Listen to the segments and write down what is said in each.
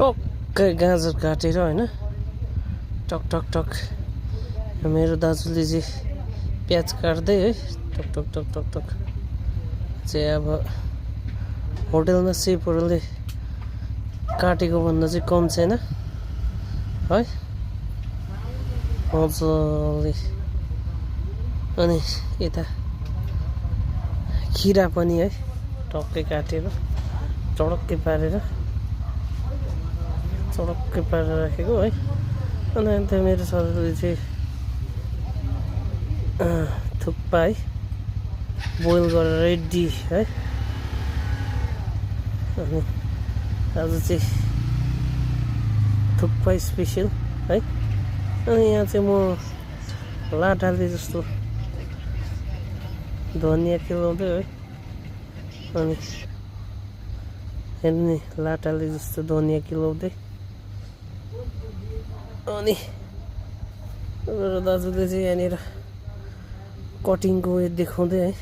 टक्कै गाजर काटेर होइन टक टक टक मेरो दाजुले चाहिँ प्याज काट्दै है टक टक टक टक टक चाहिँ अब होटेलमा सेफहरूले काटेको भन्दा चाहिँ कम छैन है मजाले। अनि यता खिरा पनि है टक्कै काटेर चडक्कै पारेर राखेको है। अनि अन्त मेरो छोराले चाहिँ थुक्पा है बोइल गरेर रेडी है। अनि आज चाहिँ थुक्पा स्पेसल है। अनि यहाँ चाहिँ म लाटाले जस्तो धनिया केलाउँदै है। अनि हेर्नु लाटाले जस्तो धनिया केलाउँदै अनि मेरो दाजुले चाहिँ यहाँनिर कटिङको उयो देखाउँदै है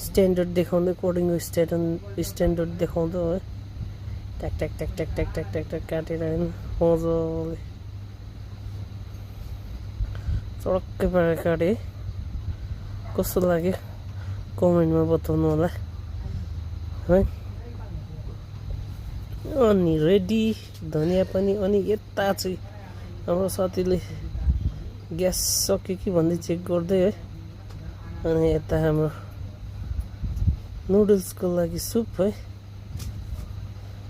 स्ट्यान्डर्ड देखाउँदै कटिङको स्ट्यान्डर्ड देखाउँदै है ट्याक ट्याक ट्याक ट्याक ट्याक ट्याक ट्याक ट्याक काटेर होइन मजाले चडक्कै पारेर काटेँ है। कस्तो लाग्यो कमेन्टमा बताउनु होला है। अनि रेडी धनिया पनि। अनि यता चाहिँ हाम्रो साथीले ग्यास सक्यो कि भन्दै चेक गर्दै है। अनि यता हाम्रो नुडल्सको लागि सुप है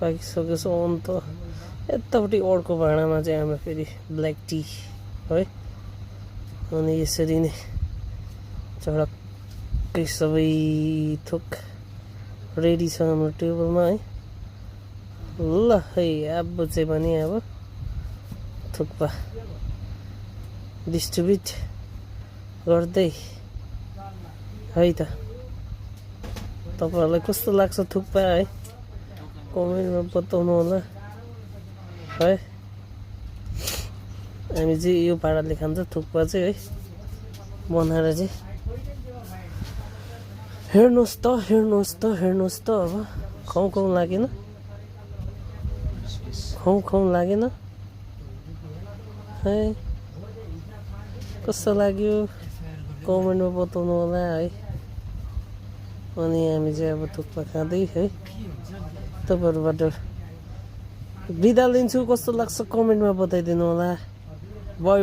पाकिसकेको छ। अन्त यतापट्टि अर्को भाँडामा चाहिँ हाम्रो फेरि ब्ल्याक टी है। अनि यसरी नै चडक्कै सबै थोक रेडी छ हाम्रो टेबलमा है। ल है अब चाहिँ भने अब थुक्पा डिस्ट्रिब्युट गर्दै है त। तपाईँहरूलाई कस्तो लाग्छ थुक्पा है कमेन्टमा बताउनु होला है। हामी चाहिँ यो पाराले खान्छ थुक्पा चाहिँ है बनाएर चाहिँ। हेर्नुहोस् त अब खाउँ लागेन खाउँ लागेन है। कस्तो लाग्यो कमेन्टमा बताउनु होला है। अनि हामी चाहिँ अब थुक्पा खाँदै है तपाईँहरूबाट बिदा लिन्छु। कस्तो लाग्छ कमेन्टमा बताइदिनु होला। By by.